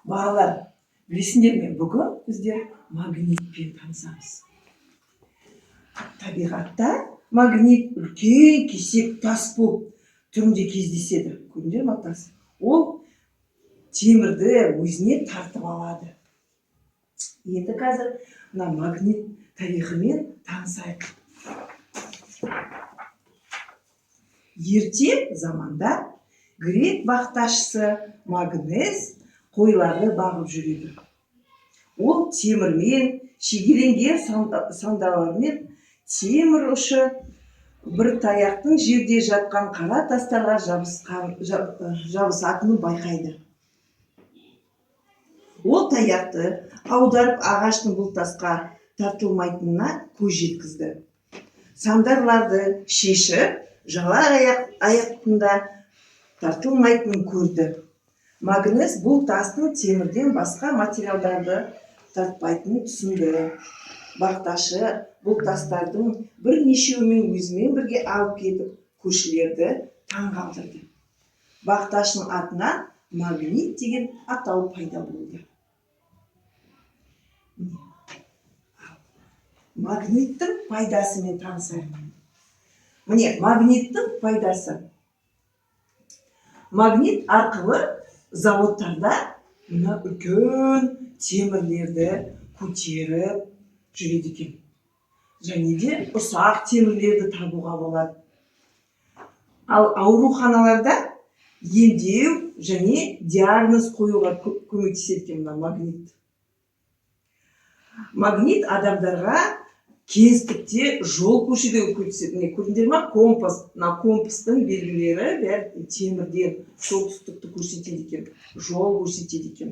Балалар, білесіңдер ме, бүгін біздер магнитпен танысамыз. Табиғатта магнит үлкен кесек тас болып түрінде кездеседі. Көрдіңдер ме тас? Ол темірді өзіне тартып алады. Енді қазір мына магнит тарихымен танысайық. Ерте заманда грек бақташысы Магнес қойларды бағып жүреді. Ол темірмен, шегеленген сандалармен темір ұшы бір таяқтың жерде жатқан қара тастарға жабысатынын байқайды. Ол таяқты аударып ағаштың бұл тасқа тартылмайтынына көз жеткізді. Сандарларды шешіп, жала аяқтында тартылмайтынын көрді. Магнес бұл тастың темірден басқа материалдарды тартпайтынын түсінді. Бақташы бұл тастардың бірнешеуімен өзімен бірге алып кетіп, көршілерді таңғалдырды. Бақташының атынан магнит деген атау пайда болды. Магниттің пайдасымен танысайық. Міне, магниттің пайдасы. Магнит арқылы заводтарда мына үлкен темірлерді көтеріп жүреді екен. Және де ұсақ темірлерді табуға болады. Ал ауруханаларда емдеу және диагноз қоюға көмектеседі екен мына магнит. Магнит адамдарға кеңістікте жол көрсетуге көмектеседі. Көрдіңдер ме? Компас. Мына компастың белгілері бәрі темірден солтүстікті көрсетеді екен, жол көрсетеді екен.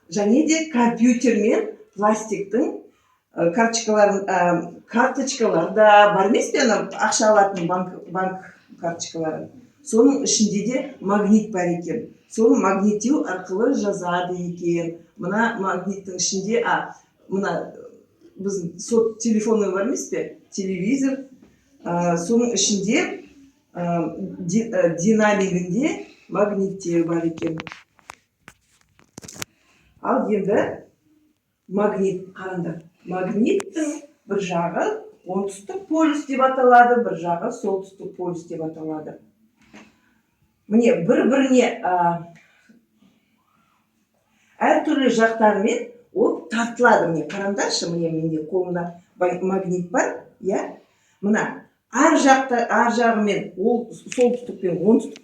Және де компьютер мен пластиктың карточкалары да бар емес пе, ақша алатын банк карточкалары. Соның ішінде де магнит бар екен. Соны магниттеу арқылы жазады екен. Мына магниттің ішінде, мына біздің телефоны бар емес пе? Телевизор. Соның ішінде динамигінде магниттер бар екен. Ал енді магнит қараңдар. Магниттің бір жағы оңтүстік полюс деп аталады, бір жағы солтүстік полюс деп аталады. Міне, бір-біріне әртүрлі жақтарымен ол тартылады. Міне, қараңдаршы, міне менде қолымда магнит бар, иә? Мына ар жағымен, ол солтүстік пен оңтүстік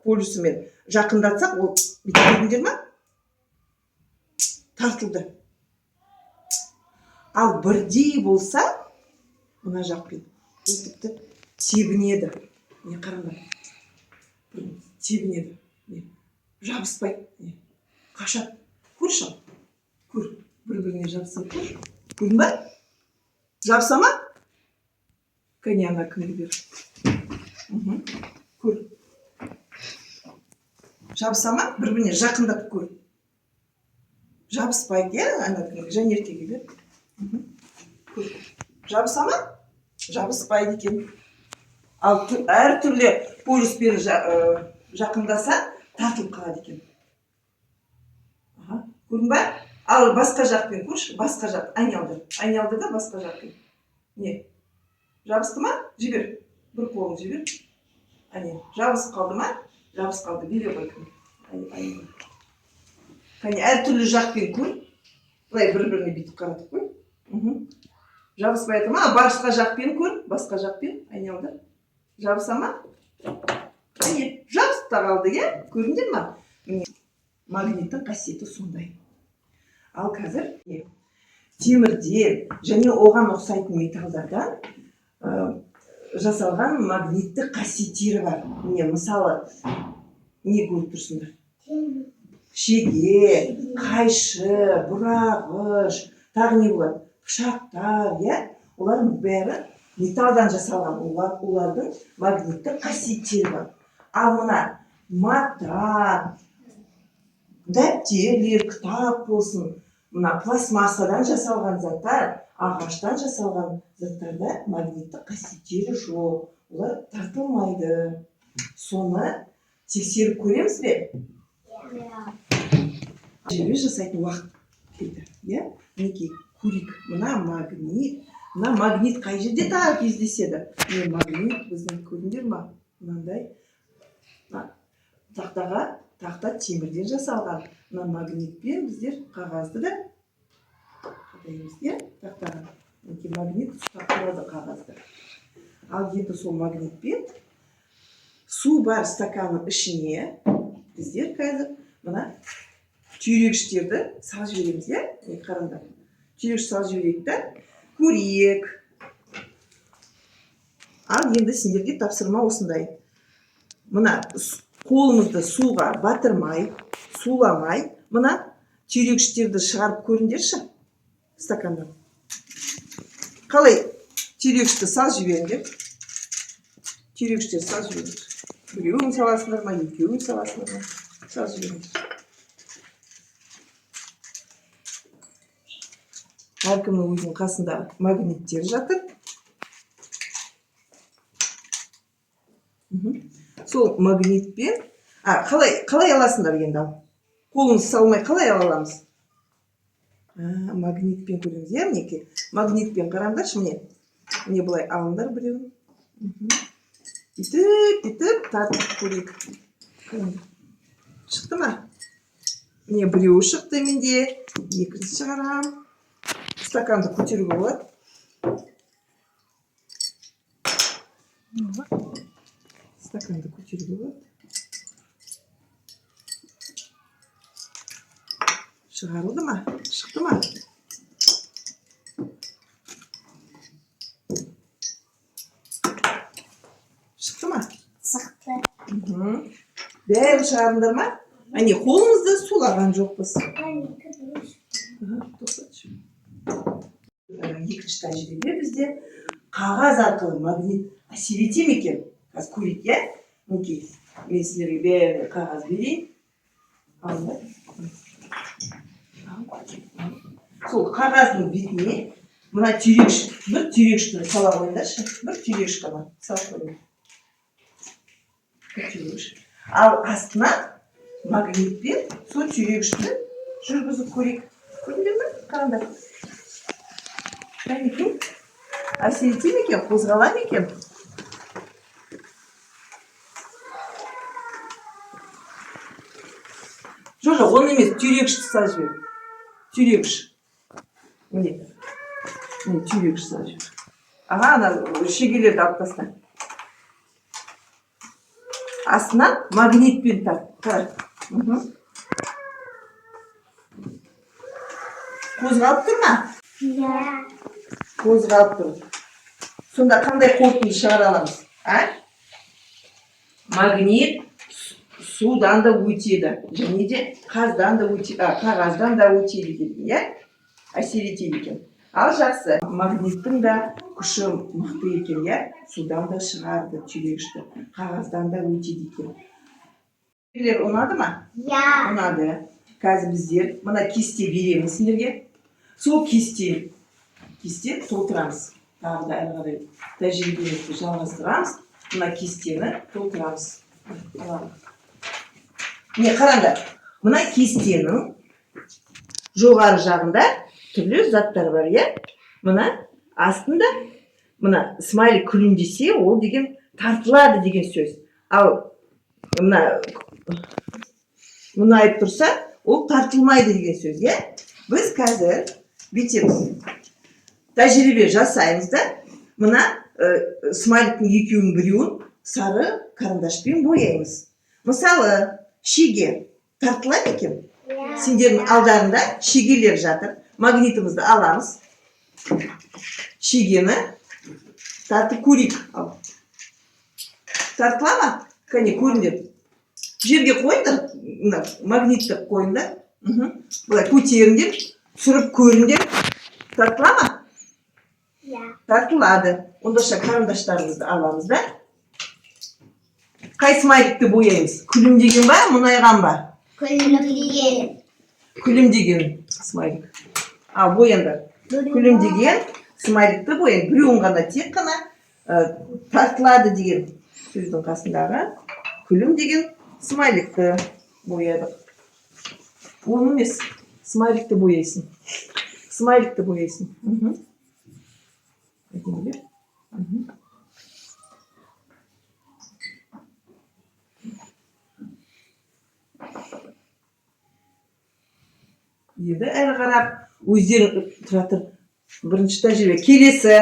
полюсымен жақындатсақ, ол бүйтіп ма? Тартылды. Ал бірдей болса, мына жақпен, ол тіпті тебінеді. Не қараңдар? Тебінеді. Жабыспайды. Қашады. Көрші. Көр. Бір-біріне жабыса көр. Көрдің ба? Жабыса ма? Кәне ана кімді бер. Көр. Жабыса ма? Бір-біріне жақындатып көр. Жабыспайды, ана кімді. Және ертеге бер. Көр. Жабыса ма? Жабыспайды екен. Ал әртүрлі полюспен жақындаса, тартылып қалады екен. Көрдің ба? Ал басқа жақпен көрші, басқа жақ, айналды. Айналды да басқа жақпен. Не? Жабысты ма? Жібер. Бір қолын жібер. Әне, жабысып қалды ма? Жабысып қалды. Бере қой кім. Кәне, әртүрлі жақпен көр. Бұлай бір-біріне бүйтіп қаратып қой. Жабыспайды ма? Басқа жақпен көр. Басқа жақпен айналды. Жабыса ма? Әне, жабысып та қалды, иә? Көрдіңдер ма? Магниттің қасиеті сондай. Ал қазір темірден және оған ұқсайтын металдардан жасалған магнитті қасиеттері бар. Мысалы, не көріп тұрсыңдар? Шеге, қайшы, бұрағыш, тағы не болады? Пышақтар, иә? Олардың бәрі металдан жасалған. Олардың магнитті қасиеттері бар. Ал мына мата, дәптерлер, кітап болсын, мына пластмассадан жасалған заттар, ағаштан жасалған заттарда магнитті қасиеттері жоқ. Олар тартылмайды. Соны тексеріп көреміз бе? Тәжірибе жасайтын уақыт келді. Иә? Мінекей курик, мына магнит қай жерде тағы кездеседі? Магнит біздің көрдіңдер ма? Мынандай тақта темірден жасалған. Мына магнитпен біздер қағазды да қадаймыз, иә? Тақтаға. Мінекей магнит ұстап тұрады қағазды. Ал енді сол магнитпен су бар стаканның ішіне біздер қазір мына түйрегіштерді салып жібереміз, иә? Қараңдар. Түйрегіш салып жіберейік та, көрейік. Ал енді сендерге тапсырма осындай. Мына қолыңызды суға батырмай, суламай, мына түйрегіштерді шығарып көріңдерші стаканнан. Қалай түйрегішті салып жіберіңдер? Түйрегіштерді салып жіберіңдер. Біреуін саласыңдар ма, екеуін саласыңдар ма? Салып жіберіңдер. Әркімнің өзінің қасында магниттер жатыр. Сол магнитпен, қалай аласыңдар енді? Қолымызды салмай қалай аламыз? Магнитпен көреміз, иә, мінекей. Магнитпен қараңдаршы, міне былай алыңдар біреуін. Бүйтіп тартып көрейік. Шықты ма? Міне біреуі шықты менде. Екінші шығарам. Стаканды көтеруге болады. Стаканды көтеруге болады. Шығарылды ма? Шықты ма? Шықты ма? Шықты. Бәрін шығарыңдар ма? Әне, қолымызды сулаған жоқпыз. Тоқтатшы. Екінші тәжірибе бізде қағаз арқылы магнит әсер ете ме екен? Қазір көрейік, иә? Мінекей, мен сіздерге бәріне қағаз берейін. Алыңдар. Сол қағаздың бетіне мына бір түйрегішті сала қойыңдаршы. Бір түйрегіш қана салып қойыңдар. Бір түйрегіш. Ал астына магнитпен сол түйрегішті жүргізіп көрейік. Көрдіңдер ме? Қараңдар. Қайнекей? Әсер ете ме екен? Қозғала ме екен? Жоқ, оны емес, түйрегішті салып жібер. Түйрегіш. Міне түйрегіш салып жібер. Ана шегелерді алып таста. Астынан магнитпен тарт. Қара. Қозғалып тұр ма? Иә. Қозғалып тұр. Сонда қандай қорытынды шығара аламыз? Магнит судан да өтеді, және де қағаздан да өтеді екен, иә? Әсер етеді екен. Ал жақсы, магниттің да күші мықты екен, иә? Судан да шығарды түйрегішті, қағаздан да өтеді екен. Ұнады ма? Иә. Ұнады. Қазір біздер мына кесте береміз сендерге. Сол кесте толтырамыз. Тағы да әрі қарай тәжірибемізді жалғастырамыз. Мына кестені толтырамыз. Міне қараңдар, мына кестенің жоғары жағында түрлі заттар бар, иә? Мына астында, мына смайлик күлімдесе, ол деген тартылады деген сөз. Ал мына айтып тұрса, ол тартылмайды деген сөз, иә? Біз қазір бүйтеміз. Тәжірибе жасаймыз да, мына смайликтің екеуінің біреуін сары карандашпен бояймыз. Мысалы, шеге тартыла ма екен? Сендердің алдарында шегелер жатыр. Магнитімізді аламыз. Шегені тартып көрейік. Тартыла ма? Кәне көріңдер. Жерге қойыңдар, магнитті қойыңдар. Бұлай көтеріңдер, түсіріп көріңдер. Тартыла ма? Тартылады. Ондаша карандаштарымызды аламыз да. Қай смайликті бояймыз? Күлімдеген ба, мұнайған ба? Күлімдеген. Күлімдеген смайлик. Бояндар. Күлімдеген смайликті бояйын. Біреуін ғана тек қана тартылады деген сөздің қасындағы күлімдеген смайликті боядық. Onu емес. Смайликті бояйсың. Смайликті бояйсың. Әдемілеп. Енді әрі қарап өздерің тұра тұр. Бірінші тәжірибе. Келесі.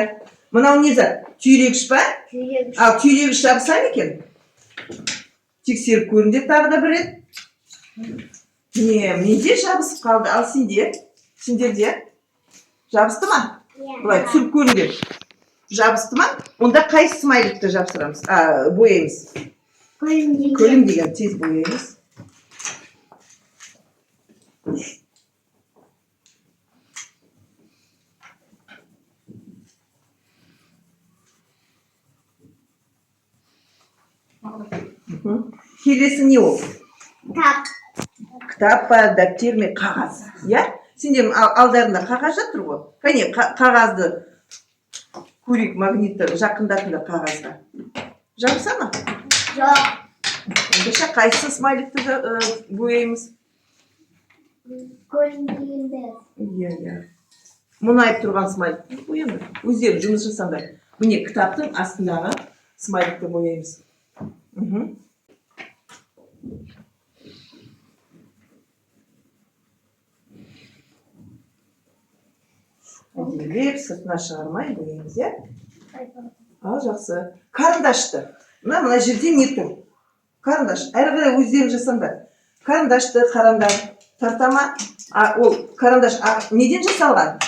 Мынау не зат? Түйрегіш па? Түйрегіш. Ал түйрегіш жабыса ма екен? Тексеріп көрінде тағы да бір рет. Не, менде жабысып қалды. Ал сенде? Сендерде? Жабысты ма? Былай түсіріп көріңдер. Жабысты ма? Онда қайсы смайликті жабыстырамыз? Бояймыз. Көлім деген тез бояймыз. Келесі не ол? Кітап па, дәптер ме, қағаз. Я? Сендер алдарында қағаз жатыр ғой. Кәне, қағазды көрейік, магнитті жақындатында қағазға. Жабыса ма? Жоқ. Ондаша қайсы смайликті бояймыз? Көлім дегенді. Иә. Мұнайып тұрған смайликті бояймыз. Өздері жұмыс жасаңдар. Міне кітаптың астындағы смайликті бояймыз. Әдемілеп сыртына шығармай бояймыз, иә? Ал жақсы. Карандашты. Мына жерде не тұр? Карандаш. Әрі қарай өздерің жасаңдар. Карандашты қараңдар. Тартама. Ол карандаш неден жасалған?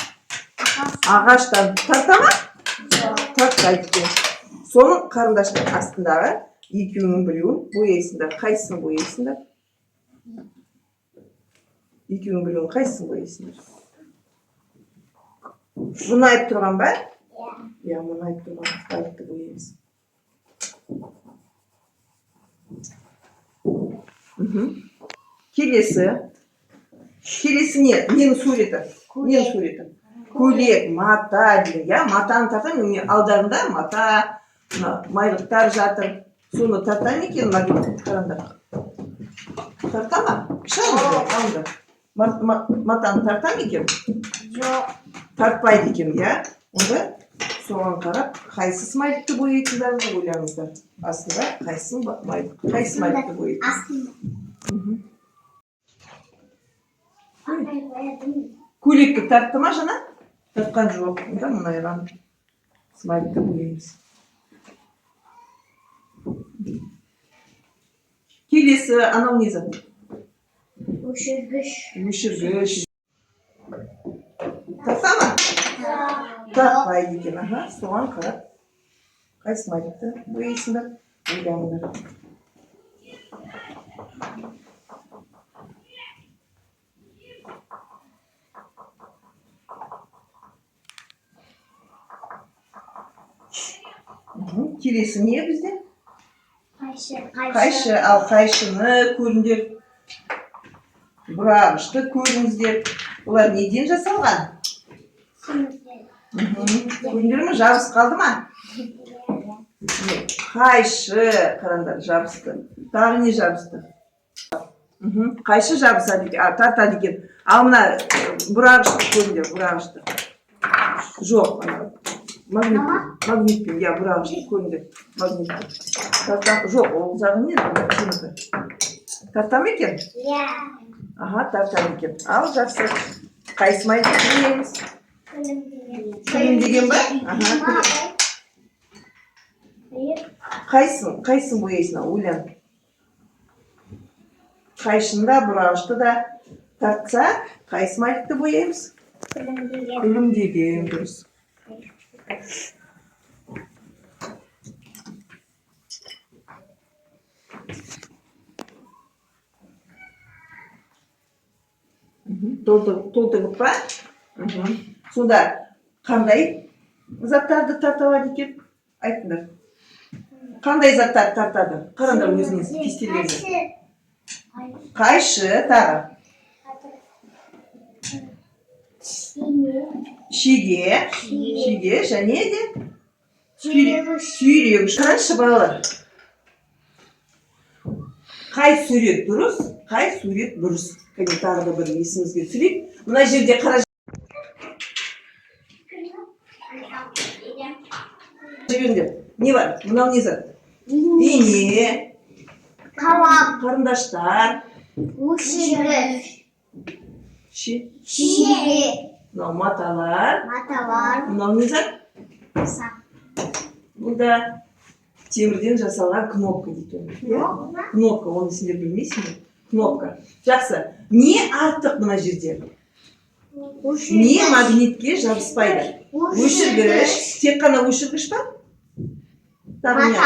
Ағаштан. Тартама? Тартайды екен. Соның карандаштың астындағы екеуінің біреуін бояйсыңдар. Қайсысын бояйсыңдар? Екеуінің біреуін қайсысын бояйсыңдар? Мұнайып тұрған ба? Иә, мұнайып тұрған смайликті бояймыз. Келесі не? Нені суреті? Нені суреті? Көйлек, мата деген, иә? Матаны тартам, алдарында мата, майлықтар жатыр. Соны тартам екен, қараңдар. Тартама? Шағында. Матаны тартам екен? Жоқ. Тартпайды екен, иә? Онда соған қарап, қайсы смайликті бояйтындарыңызды ойлаңыздар. Астында қайсы смайликті бояйтын? Көйлекті тартты ма жаңа? Тартқан жоқ. Онда мұнайған смайликті бояймыз. Келесі, анау не зат? Өшіргіш. Тарта ма? Тартпайды екен, соған қарап. Қай смайликті бояйсыңдар? Ойлаңыздар. Келесі не бізде? Қайшы. Ал қайшыны көріңдер. Бұрағышты көріңіздер. Олар неден жасалған? Көріңдер ме? Жабыс қалды ма? Қайшы. Қараңдар, жабысты. Тағы не жабысты? Қайшы жабысады екен, тартады екен. Ал мына бұрағышты көріңдер, бұрағышты. Жоқ, магнитпен, я бұрағышты көріңдер, магнитпен. Жоқ, ол жағын не? Тартам екен? Тартам екен. Ал жақсы. Қай смайликті бояймыз? Көлім деген ба? Қайсын бояйсың? Ойлан. Қайшында, бұрағышты да тартса, қай смайликті бояймыз? Көлім деген, дұрыс. Толтырып па? Сонда қандай заттарды тарта алады екен? Айтыңдар. Қандай заттарды тартады? Қараңдар өзіңіз кестелеріңізді. Қайшы, тағы? Шеге, және де? Түйрегіш. Қарашы балалар. Қай сурет дұрыс, қай сурет бұрыс. Кәне тағы да бір есімізге түсірейік. Мына жерде қара жіберіңдер. Не бар? Мынау не зат? Ине, Қалам. қарындаштар, Өшіргіш. Шире. Мынау маталар. Маталар. Мынау не зат? Сақ. Бұл да темірден жасалған кнопка дейді. Кнопка, оны сендер білмейсіңдер. Кнопка. Жақсы. Не артық мына жерде? Не магнитке жабыспайды? Өшіргіш. Тек қана өшіргіш па? Тағы не?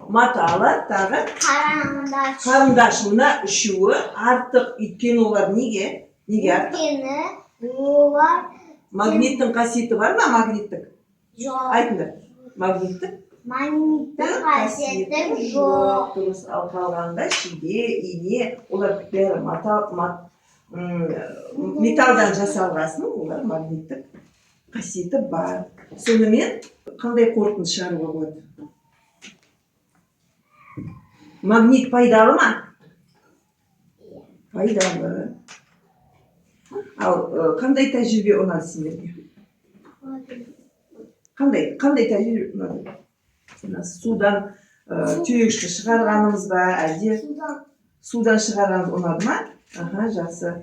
Маталар, тағы Қарандаш. қарындаш. Мына үшеуі артық. Өйткені олар неге? Неге артық? Өйткені олар Магниттің қасиеті бар ма? Магниттік? жоқ. Айтыңдар. Магниттік? Магниттің қасиеті жоқ. Дұрыс. Ал қалғанда шиде, ине, олар бәрі металдан жасалғасын, олар магниттік қасиеті бар. Сонымен қандай қорытынды шығаруға болады? Магнит пайдалы ма? Пайдалы. Ал қандай тәжірибе ұнады сендерге? Қандай тәжірибе ұнады? Судан түйегішті шығарғанымыз ба, әлде судан шығарғанымыз ұнады ма? Аха, жақсы.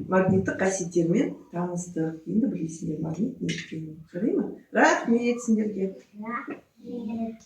Магниттік қасиеттермен таныстық. Енді білесіңдер магнит не екенін. Жарай ма? Рахмет сендерге. Рахмет.